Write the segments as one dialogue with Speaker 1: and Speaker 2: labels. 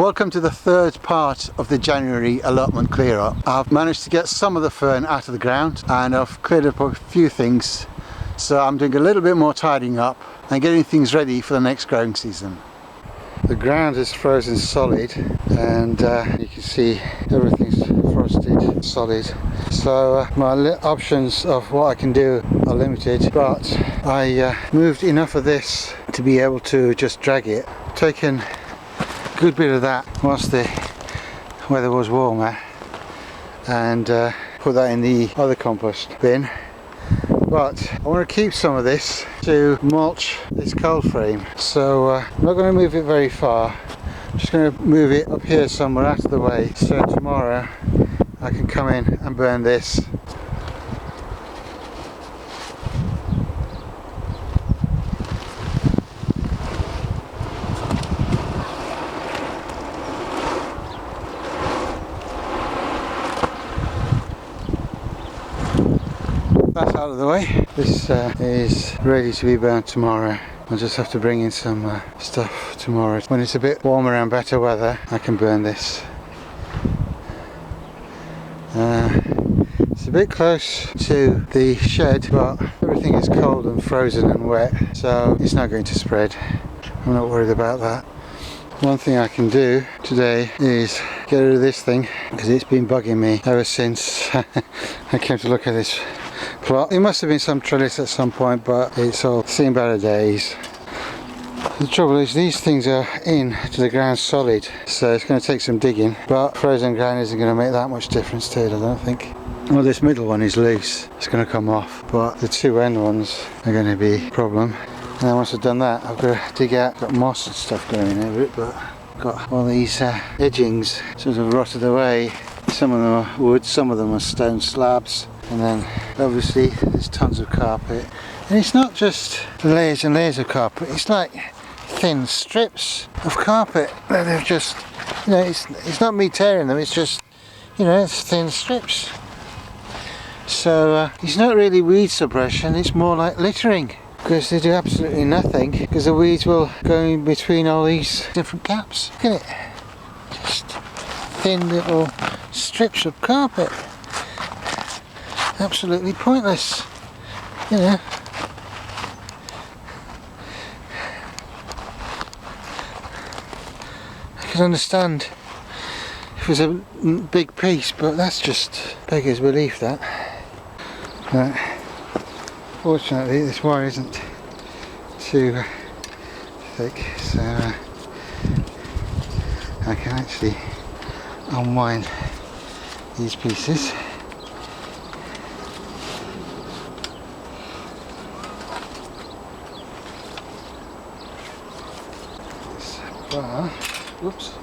Speaker 1: Welcome to the third part of the January allotment clear up. I've managed to get some of the fern out of the ground and I've cleared up a few things, so I'm doing a little bit more tidying up and getting things ready for the next growing season. The ground is frozen solid and you can see everything's frosted solid, so my options of what I can do are limited, but I moved enough of this to be able to just drag it. Taken a good bit of that whilst the weather was warmer and put that in the other compost bin. But I want to keep some of this to mulch this cold frame, so I'm not going to move it very far. I'm just going to move it up here somewhere out of the way, so tomorrow I can come in and burn this. That's out of the way. This is ready to be burnt tomorrow. I'll just have to bring in some stuff tomorrow. When it's a bit warmer and better weather, I can burn this. It's a bit close to the shed, but everything is cold and frozen and wet, so it's not going to spread. I'm not worried about that. One thing I can do today is get rid of this thing, because it's been bugging me ever since I came to look at this plot. It must have been some trellis at some point, but it's all seen better days. The trouble is these things are in to the ground solid, so it's going to take some digging, but frozen ground isn't going to make that much difference to it, I don't think. Well, this middle one is loose, it's going to come off, but the two end ones are going to be a problem. And then once I've done that, I've got to dig out, got moss and stuff growing over it, but I've got all these edgings sort of rotted away. Some of them are wood, some of them are stone slabs. And then obviously there's tons of carpet, and it's not just layers and layers of carpet, it's like thin strips of carpet that they've just, you know, it's not me tearing them, it's just, you know, it's thin strips. So it's not really weed suppression, it's more like littering, because they do absolutely nothing, because the weeds will go in between all these different gaps. Look at it, just thin little strips of carpet. Absolutely pointless, you know. I can understand if it was a big piece, but that's just beggars belief, that. But fortunately this wire isn't too thick, so I can actually unwind these pieces. Whoops.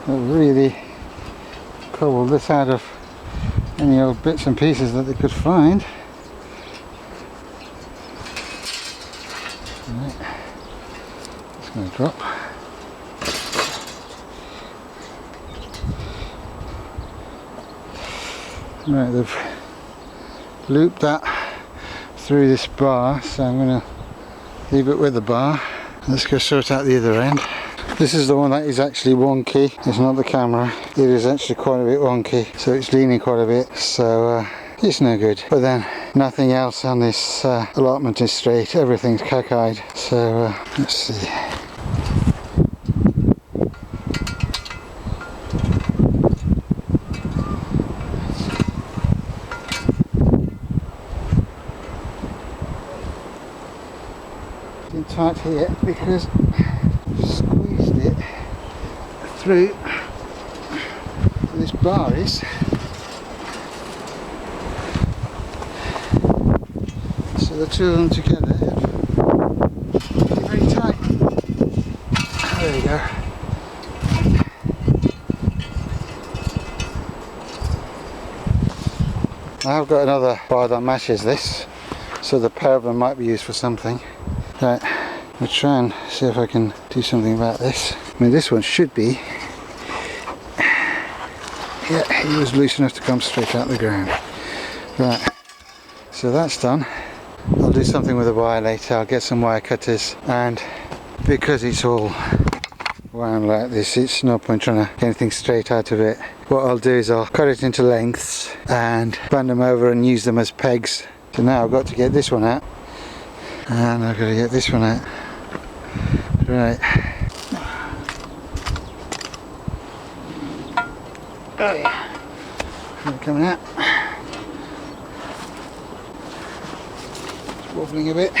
Speaker 1: I've really cobbled this out of any old bits and pieces that they could find. Right. It's going to drop. Right, they've looped that through this bar, so I'm going to leave it with the bar. Let's go sort out the other end. This is the one that is actually wonky. It's not the camera. It is actually quite a bit wonky, so it's leaning quite a bit, so it's no good. But then nothing else on this allotment is straight. Everything's cockeyed. So let's see. Tight here because I squeezed it through where this bar is, so the two of them together are very tight. There we go. I've got another bar that matches this, so the pair of them might be used for something. Right, I'll try and see if I can do something about this. I mean, this one should be Yeah, he was loose enough to come straight out the ground. Right, so that's done. I'll do something with the wire later. I'll get some wire cutters, and because it's all wound like this, it's no point trying to get anything straight out of it. What I'll do is I'll cut it into lengths and band them over and use them as pegs. So now I've got to get this one out, and I've got to get this one out. Right. Oh yeah. They're coming out. It's wobbling a bit.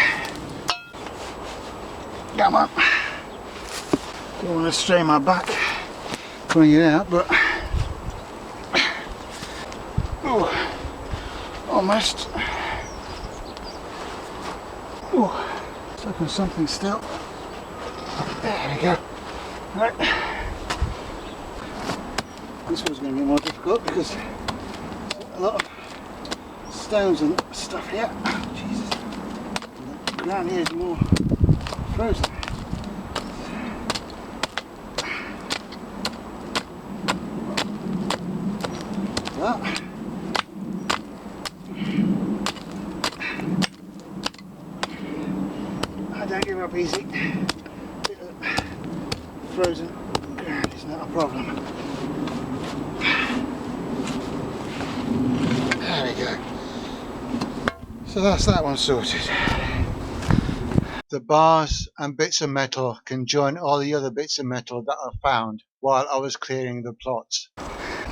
Speaker 1: Come on. Don't want to strain my back pulling it out, but oh, almost. Oh, stuck on something still. There we go. Right. This one's going to be more difficult because there's a lot of stones and stuff here. Oh, Jesus. The ground here is more frozen. That. I don't give up easy. Frozen ground is not a problem. There we go. So that's that one sorted. The bars and bits of metal can join all the other bits of metal that I found while I was clearing the plots.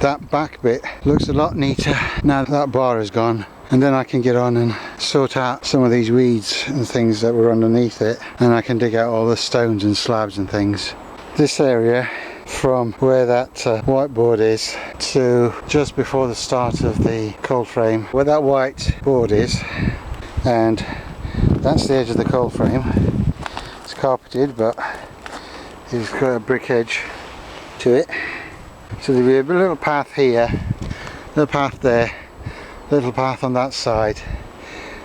Speaker 1: That back bit looks a lot neater now that bar is gone, and then I can get on and sort out some of these weeds and things that were underneath it, and I can dig out all the stones and slabs and things. This area from where that whiteboard is to just before the start of the cold frame, where that white board is, and that's the edge of the cold frame. It's carpeted, but it's got a brick edge to it. So there'll be a little path here, little path there, little path on that side,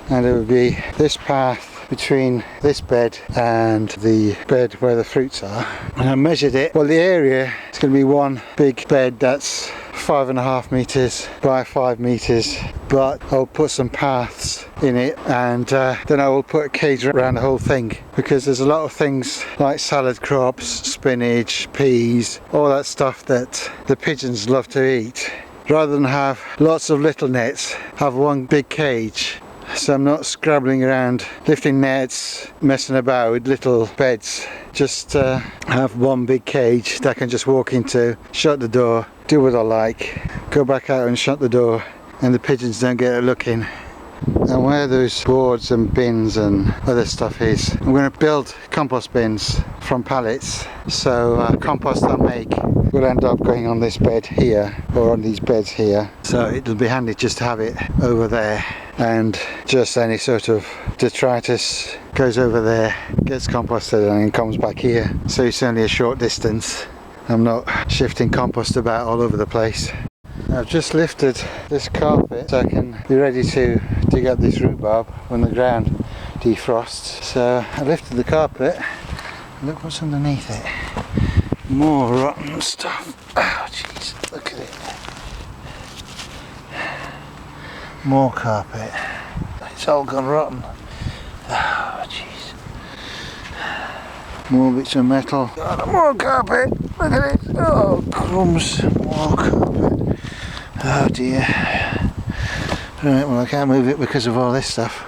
Speaker 1: and it would be this path between this bed and the bed where the fruits are. And I measured it. Well, the area is going to be one big bed that's 5.5 meters by 5 meters, but I'll put some paths in it, and then I will put a cage around the whole thing, because there's a lot of things like salad crops, spinach, peas, all that stuff that the pigeons love to eat. Rather than have lots of little nets, have one big cage. So I'm not scrabbling around lifting nets, messing about with little beds. Just have one big cage that I can just walk into, shut the door, do what I like, go back out and shut the door, and the pigeons don't get a look in. And where those boards and bins and other stuff is, I'm going to build compost bins from pallets. So compost I make will end up going on this bed here, or on these beds here. So it'll be handy just to have it over there, and just any sort of detritus goes over there, gets composted, and then comes back here. So it's only a short distance. I'm not shifting compost about all over the place. I've just lifted this carpet so I can be ready to dig up this rhubarb when the ground defrosts. So I lifted the carpet, look what's underneath it. More rotten stuff. Oh jeez, look at it. More carpet. It's all gone rotten. Oh jeez. More bits of metal. Oh, more carpet. Look at it. Oh crumbs. More carpet. Oh dear. Right, well I can't move it because of all this stuff.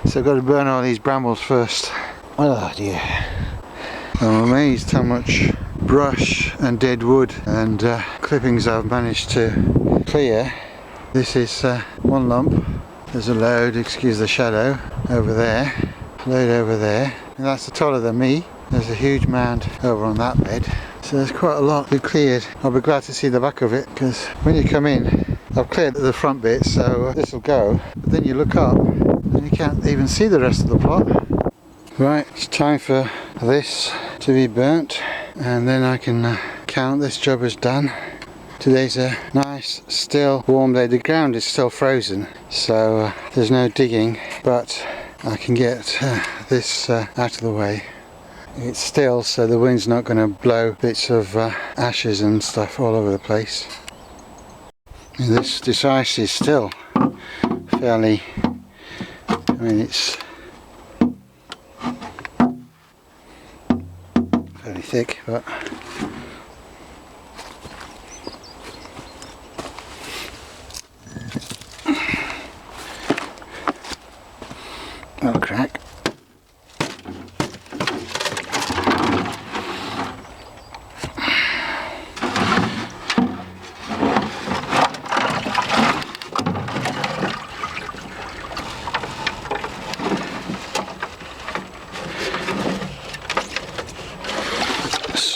Speaker 1: So I've got to burn all these brambles first. Oh dear. I'm amazed how much brush and dead wood and clippings I've managed to clear. This is one lump. There's a load, excuse the shadow, over there. Load over there. And that's taller than me. There's a huge mound over on that bed. So there's quite a lot we cleared. I'll be glad to see the back of it, because when you come in, I've cleared the front bit, so this will go. But then you look up and you can't even see the rest of the plot. Right, it's time for this to be burnt, and then I can count this job as done. Today's a nice, still, warm day. The ground is still frozen, so there's no digging, but I can get this out of the way. It's still, so the wind's not going to blow bits of ashes and stuff all over the place. And this ice is still fairly, I mean it's fairly thick, but that'll crack.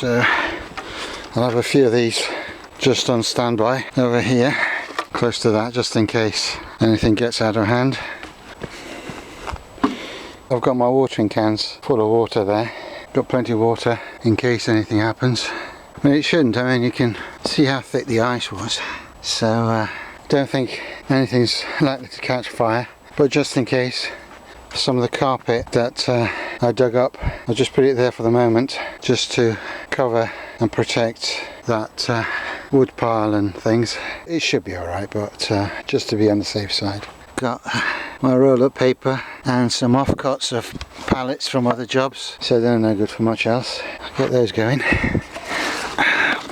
Speaker 1: So I'll have a few of these just on standby over here, close to that, just in case anything gets out of hand. I've got my watering cans full of water there. Got plenty of water in case anything happens. I mean, it shouldn't. I mean, you can see how thick the ice was. So don't think anything's likely to catch fire. But just in case, some of the carpet that I dug up, I'll just put it there for the moment, just to cover and protect that wood pile and things. It should be alright, but just to be on the safe side. Got my roll-up paper and some offcuts of pallets from other jobs, so they're no good for much else. I'll get those going.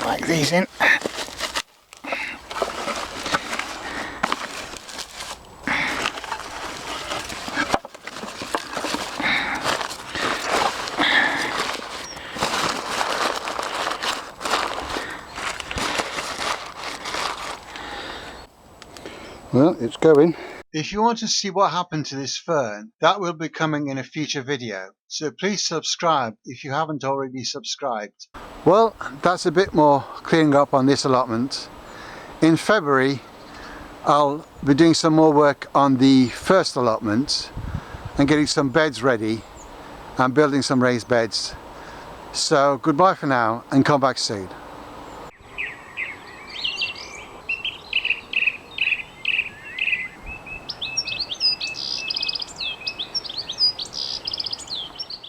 Speaker 1: Like these in. Well, it's going. If you want to see what happened to this fern, that will be coming in a future video. So please subscribe if you haven't already subscribed. Well, that's a bit more clearing up on this allotment. In February, I'll be doing some more work on the first allotment and getting some beds ready and building some raised beds. So goodbye for now and come back soon.